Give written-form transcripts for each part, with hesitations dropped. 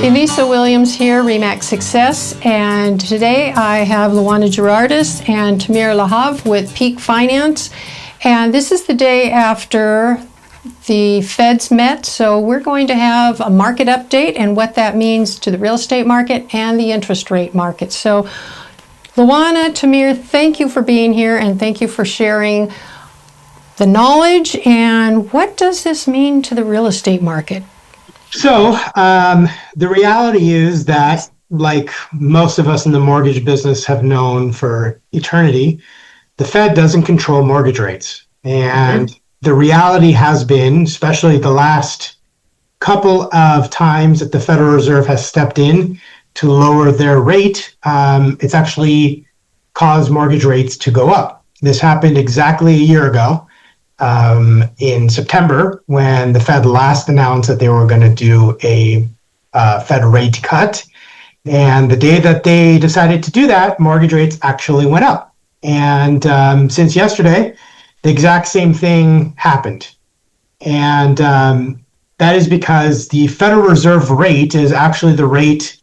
Elisa Williams here, REMAX Success, and today I have Luana Gerardis and Tamir Lahav with Peak Finance, and this is the day after the Feds met, so we're going to have a market update and what that means to the real estate market and the interest rate market. So Luana, Tamir, thank you for being here and thank you for sharing the knowledge. And what does this mean to the real estate market? So the reality is that, like most of us in the mortgage business have known for eternity, the Fed doesn't control mortgage rates. And the reality has been, especially the last couple of times that the Federal Reserve has stepped in to lower their rate, it's actually caused mortgage rates to go up. This happened exactly a year ago. In September, when the Fed last announced that they were going to do a Fed rate cut. And the day that they decided to do that, mortgage rates actually went up. And since yesterday, the exact same thing happened. And that is because the Federal Reserve rate is actually the rate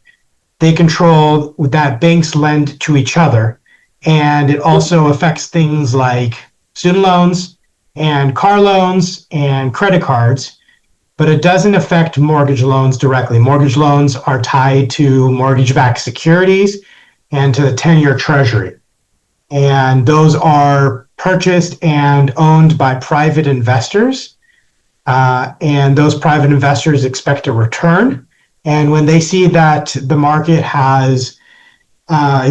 they control that banks lend to each other. And it also affects things like student loans, and car loans and credit cards, but it doesn't affect mortgage loans directly. Mortgage loans are tied to mortgage-backed securities and to the 10-year treasury. And those are purchased and owned by private investors. And those private investors expect a return. And when they see that the market is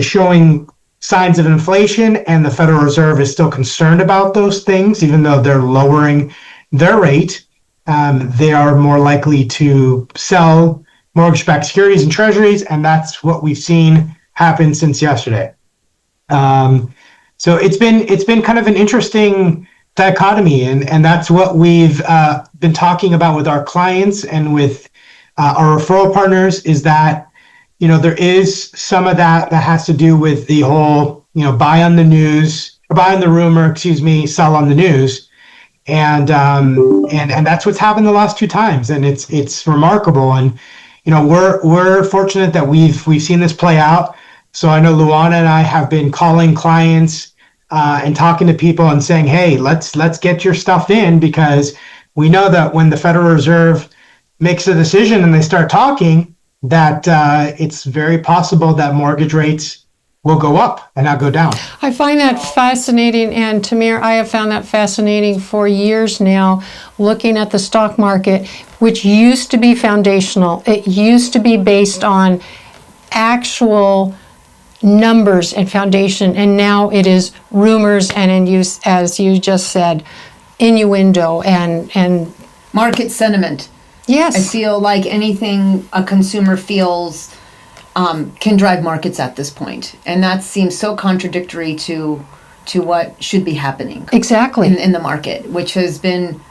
showing signs of inflation and the Federal Reserve is still concerned about those things, even though they're lowering their rate, they are more likely to sell mortgage-backed securities and treasuries, and that's what we've seen happen since yesterday. So it's been kind of an interesting dichotomy, and that's what we've been talking about with our clients and with our referral partners, is that there is some of that has to do with the whole, buy on the rumor, sell on the news. And that's what's happened the last two times. And it's remarkable. And, we're fortunate that we've seen this play out. So I know Luana and I have been calling clients and talking to people and saying, hey, let's get your stuff in, because we know that when the Federal Reserve makes a decision and they start talking, that it's very possible that mortgage rates will go up and not go down. I find that fascinating, and Tamir, I have found that fascinating for years now, looking at the stock market, which used to be foundational. It used to be based on actual numbers and foundation, and now it is rumors and, as you just said, innuendo and market sentiment. Yes. I feel like anything a consumer feels can drive markets at this point. And that seems so contradictory to what should be happening. Exactly. In the market, which has been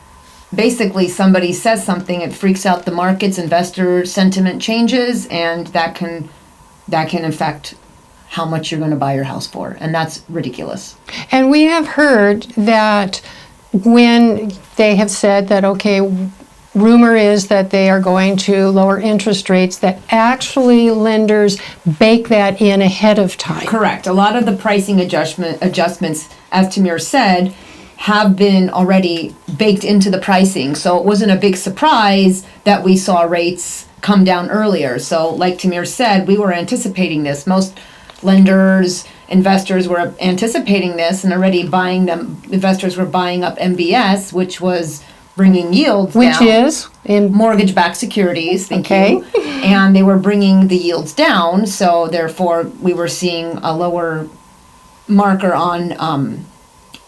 basically somebody says something, it freaks out the markets, investor sentiment changes, and that can affect how much you're going to buy your house for. And that's ridiculous. And we have heard that when they have said that, okay, rumor is that they are going to lower interest rates, that actually lenders bake that in ahead of time. Correct. A lot of the pricing adjustments, as Tamir said, have been already baked into the pricing. So it wasn't a big surprise that we saw rates come down earlier. So like Tamir said, we were anticipating this. Most lenders, investors were anticipating this and already buying them. Investors were buying up MBS, which was bringing yields down. Which is? In mortgage-backed securities, thank you. And they were bringing the yields down, so therefore we were seeing a lower marker on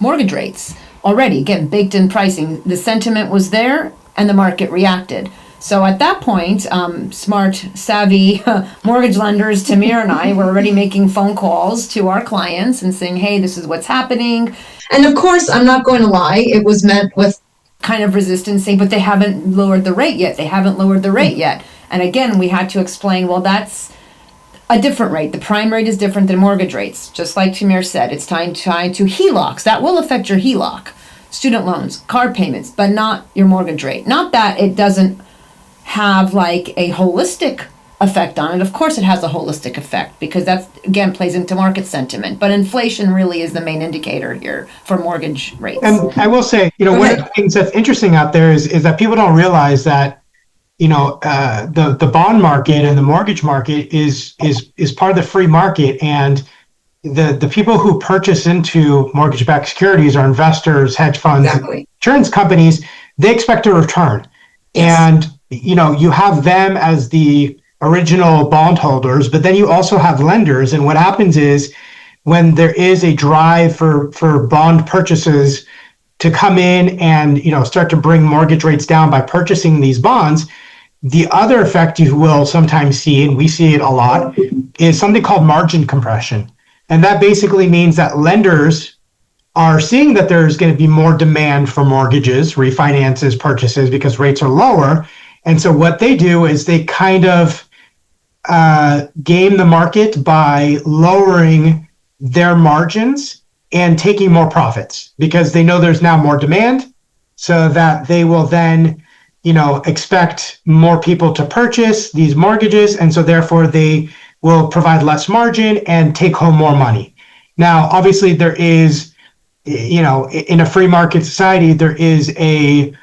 mortgage rates already, again, baked in pricing. The sentiment was there, and the market reacted. So at that point, smart, savvy mortgage lenders, Tamir and I, were already making phone calls to our clients and saying, hey, this is what's happening. And of course, I'm not going to lie, it was met with kind of resistance, saying, but they haven't lowered the rate yet. And again, we had to explain, well, that's a different rate. The prime rate is different than mortgage rates. Just like Tamir said, it's tied to HELOCs. That will affect your HELOC, student loans, car payments, but not your mortgage rate. Not that it doesn't have like a holistic effect on it. Of course, it has a holistic effect because that's, again, plays into market sentiment. But inflation really is the main indicator here for mortgage rates. And I will say, one of the things that's interesting out there is that people don't realize that, the bond market and the mortgage market is part of the free market, and the people who purchase into mortgage-backed securities are investors, hedge funds, insurance companies. They expect a return, and you have them as the original bondholders, but then you also have lenders. And what happens is when there is a drive for bond purchases to come in and start to bring mortgage rates down by purchasing these bonds, the other effect you will sometimes see, and we see it a lot, is something called margin compression. And that basically means that lenders are seeing that there's going to be more demand for mortgages, refinances, purchases, because rates are lower. And so what they do is they kind of game the market by lowering their margins and taking more profits because they know there's now more demand, so that they will then expect more people to purchase these mortgages, and so therefore they will provide less margin and take home more money. Now, obviously, there is, in a free market society, there is a,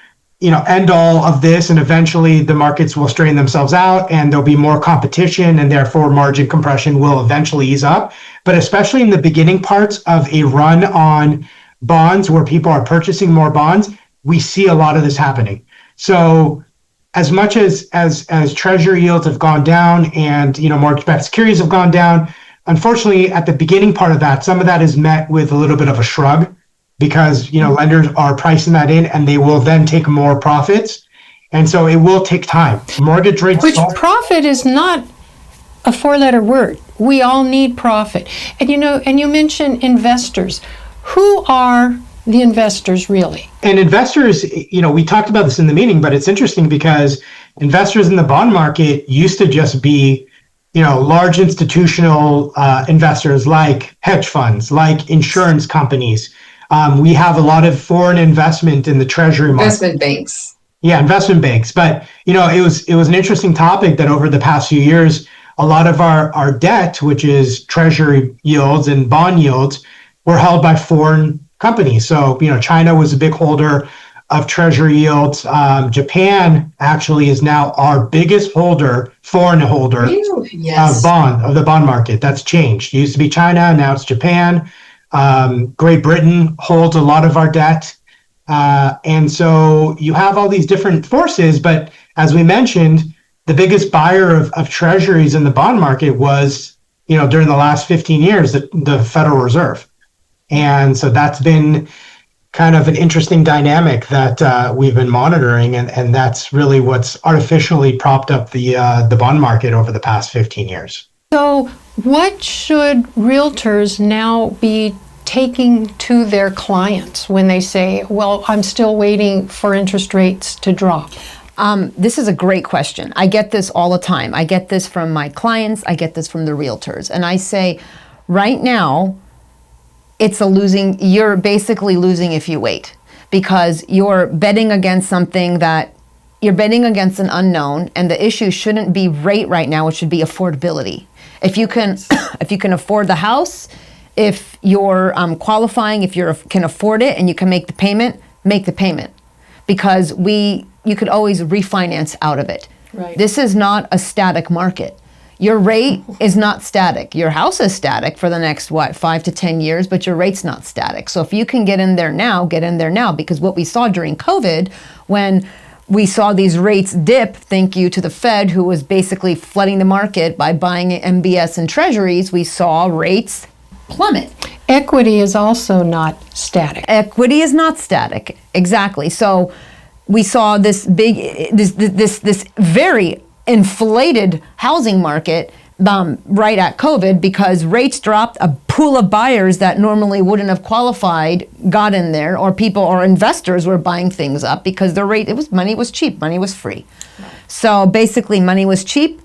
end all of this, and eventually the markets will strain themselves out and there'll be more competition, and therefore margin compression will eventually ease up. But especially in the beginning parts of a run on bonds where people are purchasing more bonds, we see a lot of this happening. So as much as treasury yields have gone down and mortgage-backed securities have gone down, unfortunately at the beginning part of that, some of that is met with a little bit of a shrug because lenders are pricing that in, and they will then take more profits, and so it will take time. Mortgage rates, which profit is not a four-letter word. We all need profit, and you mentioned investors. Who are the investors really? And investors, we talked about this in the meeting, but it's interesting because investors in the bond market used to just be, large institutional investors like hedge funds, like insurance companies. We have a lot of foreign investment in the treasury market. Investment banks. Yeah, investment banks. But, it was an interesting topic that over the past few years, a lot of our debt, which is treasury yields and bond yields, were held by foreign companies. So, China was a big holder of treasury yields. Japan actually is now our biggest foreign holder Yes. of the bond market. That's changed. It used to be China, now it's Japan. Great Britain holds a lot of our debt. And so you have all these different forces, but as we mentioned, the biggest buyer of treasuries in the bond market was, during the last 15 years, the Federal Reserve. And so that's been kind of an interesting dynamic that we've been monitoring, and that's really what's artificially propped up the bond market over the past 15 years. So what should realtors now be taking to their clients when they say, well, I'm still waiting for interest rates to drop? This is a great question. I get this all the time. I get this from my clients. I get this from the realtors. And I say, right now, you're basically losing if you wait, because you're betting against you're betting against an unknown, and the issue shouldn't be rate right now, it should be affordability. If you can afford the house, if you're qualifying, if you can afford it and you can make the payment, because you could always refinance out of it. Right. This is not a static market. Your rate is not static. Your house is static for the next, 5 to 10 years, but your rate's not static. So if you can get in there now, because what we saw during COVID, when we saw these rates dip, thank you to the Fed, who was basically flooding the market by buying MBS and treasuries, we saw rates plummet. Equity is also not static. Equity is not static, exactly. So we saw this very inflated housing market right at COVID, because rates dropped. A pool of buyers that normally wouldn't have qualified got in there, or people or investors were buying things up because money was cheap, money was free. So basically money was cheap,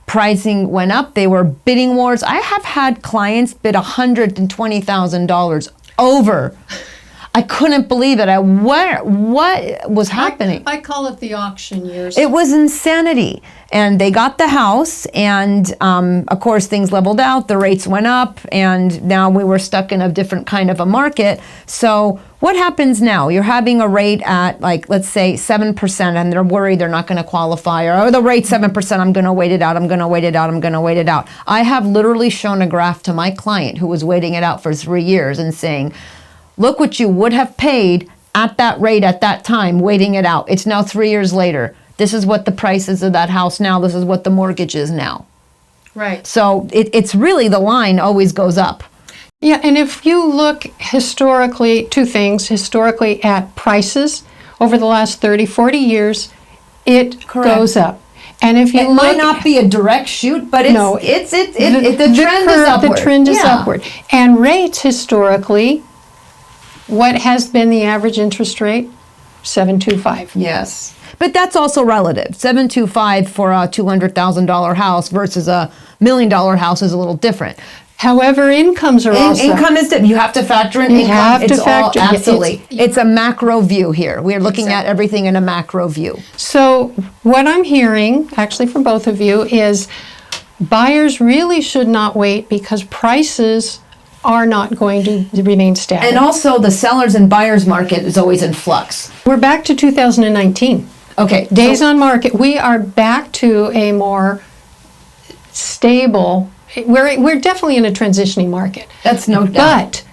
pricing went up, they were bidding wars. I have had clients bid $120,000 over I couldn't believe it. What was happening? I call it the auction years. It was insanity. And they got the house, and of course things leveled out, the rates went up, and now we were stuck in a different kind of a market. So what happens now? You're having a rate at, like, let's say 7%, and they're worried they're not going to qualify, or, oh, the rate's 7%, I'm going to wait it out, I'm going to wait it out, I'm going to wait it out. I have literally shown a graph to my client who was waiting it out for 3 years and saying, look what you would have paid at that rate at that time, waiting it out. It's now 3 years later. This is what the price is of that house now. This is what the mortgage is now. Right. So it's really, the line always goes up. Yeah, and if you look historically, two things, historically at prices over the last 30, 40 years, it goes up. And if you It look, might not be a direct shoot, but the trend is upward. The trend is Yeah. upward. And rates historically, what has been the average interest rate? 7.25. Yes. But that's also relative. 7.25 for a $200,000 house versus a $1 million house is a little different. However, incomes are also. Income is different. You have to factor in income. have to factor- absolutely. It's a macro view here. We're looking at everything in a macro view. So what I'm hearing, actually from both of you, is buyers really should not wait because prices are not going to remain static. And also the sellers and buyers market is always in flux. We're back to 2019. Okay. Days on market. We are back to a more stable. We're definitely in a transitioning market. That's no doubt.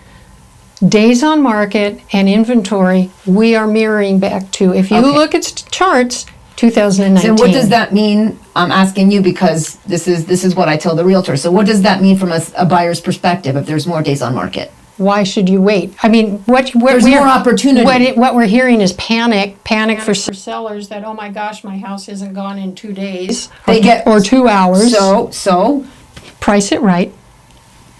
But days on market and inventory, we are mirroring back to, if you look at charts, 2019. So what does that mean? I'm asking you because this is what I tell the realtor. So what does that mean from a buyer's perspective if there's more days on market? Why should you wait? I mean, there's more opportunity. What we're hearing is panic for sellers that, oh my gosh, my house isn't gone in 2 days or 2 hours. So price it right.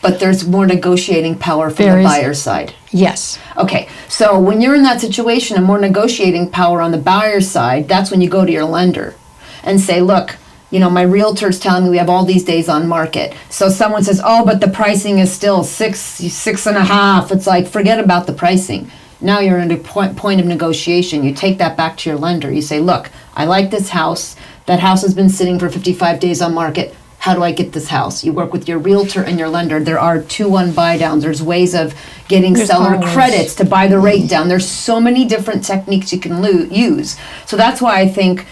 But there's more negotiating power from the buyer's side. Yes. Okay, so when you're in that situation and more negotiating power on the buyer's side, that's when you go to your lender and say, look, my realtor's telling me we have all these days on market. So someone says, oh, but the pricing is still 6.5. It's like, forget about the pricing. Now you're in a point of negotiation. You take that back to your lender. You say, look, I like this house. That house has been sitting for 55 days on market. How do I get this house? You work with your realtor and your lender. There are 2-1 buy downs. There's ways of getting seller credits to buy the rate down. There's so many different techniques you can use. So that's why I think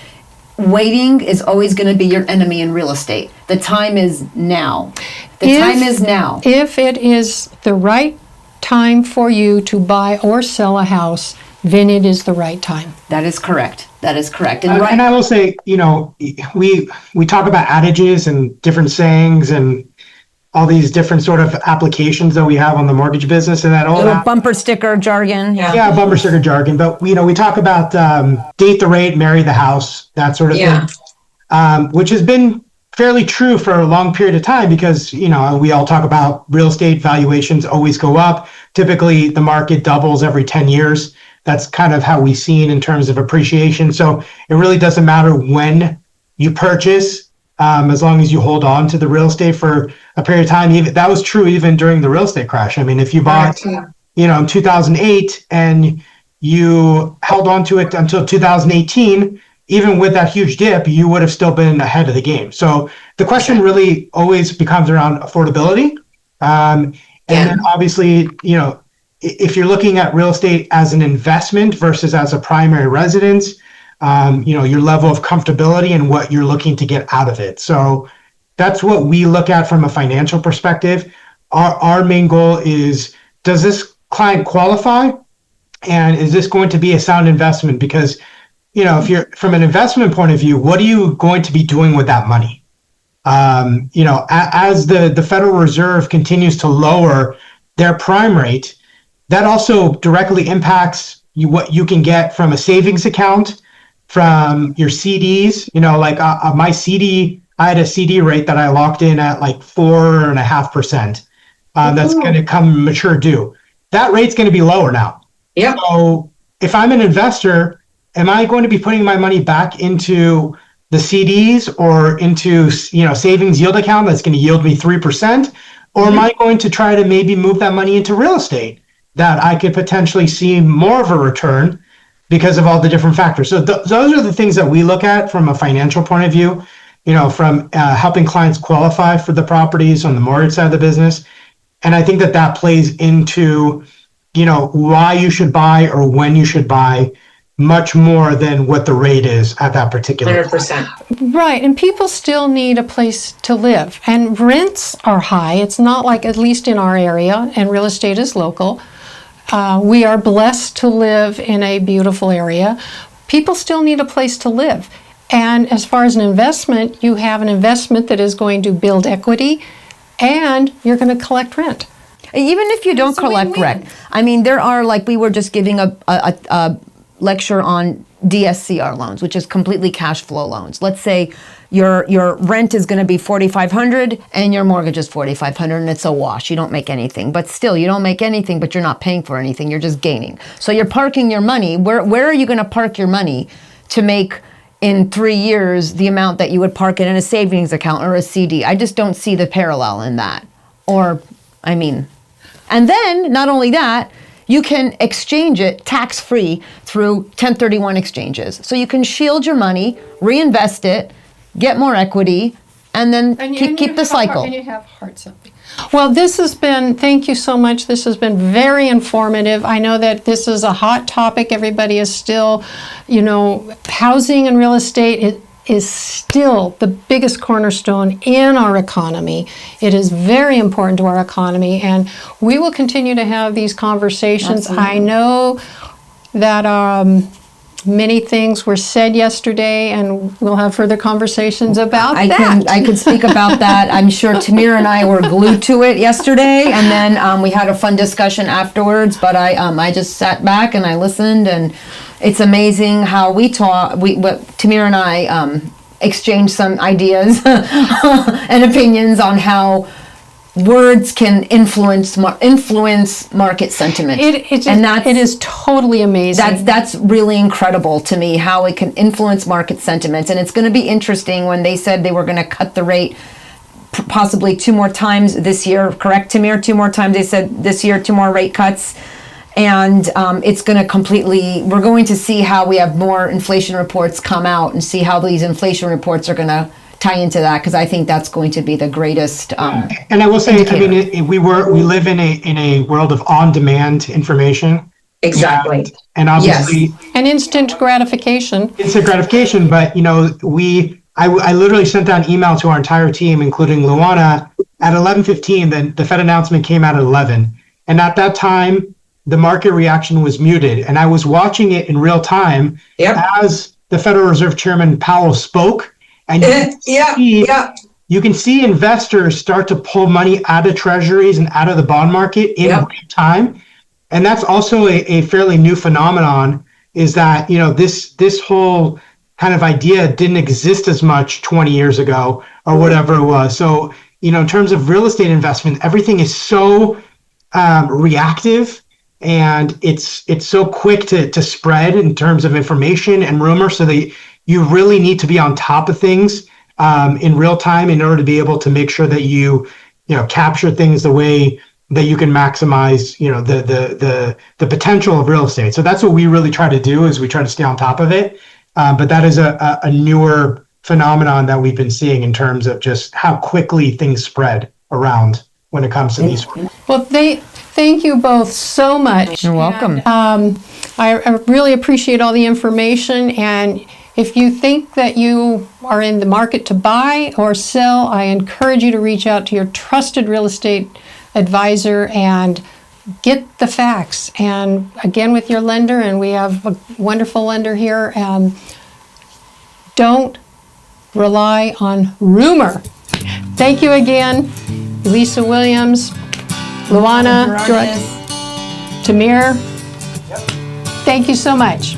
waiting is always going to be your enemy in real estate. The time is now. Time is now. If it is the right time for you to buy or sell a house, then it is the right time. That is correct. That is correct. And I will say, we talk about adages and different sayings and all these different sort of applications that we have on the mortgage business and that all little bumper sticker jargon. Yeah, bumper sticker jargon. But we talk about date the rate, marry the house, that sort of thing, which has been fairly true for a long period of time because we all talk about real estate valuations always go up. Typically, the market doubles every 10 years. That's kind of how we've seen in terms of appreciation. So it really doesn't matter when you purchase, as long as you hold on to the real estate for a period of time. Even that was true even during the real estate crash. I mean, if you bought, in 2008 and you held on to it until 2018, even with that huge dip, you would have still been ahead of the game. So the question really always becomes around affordability. And then obviously, if you're looking at real estate as an investment versus as a primary residence, your level of comfortability and what you're looking to get out of it. So that's what we look at from a financial perspective. Our main goal is, does this client qualify? And is this going to be a sound investment? Because, if you're from an investment point of view, what are you going to be doing with that money? As the Federal Reserve continues to lower their prime rate, that also directly impacts what you can get from a savings account, from your CDs. My CD, I had a CD rate that I locked in at like 4.5%. That's going to come mature due. That rate's going to be lower now. Yeah. So if I'm an investor, am I going to be putting my money back into the CDs or into savings yield account that's going to yield me 3%? Or am I going to try to maybe move that money into real estate that I could potentially see more of a return because of all the different factors. So those are the things that we look at from a financial point of view, from helping clients qualify for the properties on the mortgage side of the business. And I think that plays into, why you should buy or when you should buy much more than what the rate is at that particular 100%. Right, and people still need a place to live, and rents are high. It's not like, at least in our area, and real estate is local, we are blessed to live in a beautiful area. People still need a place to live. And as far as an investment, you have an investment that is going to build equity, and you're going to collect rent. Even if you don't collect rent, I mean, there are, like, we were just giving a lecture on DSCR loans, which is completely cash flow loans. Let's say your rent is going to be $4,500 and your mortgage is $4,500, and it's a wash. You don't make anything, but still, you don't make anything, but you're not paying for anything. You're just gaining. So you're parking your money. Where are you going to park your money to make in 3 years the amount that you would park it in a savings account or a CD? I just don't see the parallel in that. And then not only that, you can exchange it tax-free through 1031 exchanges. So you can shield your money, reinvest it, get more equity, and then keep the cycle. And you have hard something. Well, thank you so much. This has been very informative. I know that this is a hot topic. Everybody is still, housing and real estate is still the biggest cornerstone in our economy. It is very important to our economy, and we will continue to have these conversations. Absolutely. I know that many things were said yesterday, and we'll have further conversations about that. I could speak about that. I'm sure Tamir and I were glued to it yesterday, and then we had a fun discussion afterwards, but I just sat back and I listened, and it's amazing how Tamir and I exchanged some ideas and opinions on how words can influence market sentiment. It is totally amazing. That's really incredible to me, how it can influence market sentiments. And it's going to be interesting when they said they were going to cut the rate possibly 2 more times this year. Correct, Tamir? 2 more times. They said this year, 2 more rate cuts. And it's going to we're going to see how we have more inflation reports come out and see how these inflation reports are going to tie into that, because I think that's going to be the greatest. And I will say, indicator. We live in a world of on-demand information. Exactly. And obviously, and instant gratification. Instant gratification, but I literally sent out an email to our entire team, including Luana, at 11:15. Then the Fed announcement came out at 11, and at that time, the market reaction was muted, and I was watching it in real time as the Federal Reserve Chairman Powell spoke, and you can see investors start to pull money out of treasuries and out of the bond market in real time, and that's also a fairly new phenomenon. Is that this whole kind of idea didn't exist as much 20 years ago or whatever it was. So in terms of real estate investment, everything is so reactive. And it's so quick to spread in terms of information and rumor, so that you really need to be on top of things in real time in order to be able to make sure that you capture things the way that you can maximize the potential of real estate. So that's what we really try to do, is we try to stay on top of it. But that is a newer phenomenon that we've been seeing in terms of just how quickly things spread around when it comes to these. Well, thank you both so much. You're welcome. And, I really appreciate all the information. And if you think that you are in the market to buy or sell, I encourage you to reach out to your trusted real estate advisor and get the facts. And again, with your lender, and we have a wonderful lender here, don't rely on rumor. Thank you again, Lisa Williams, Luana, Tamir. Thank you so much.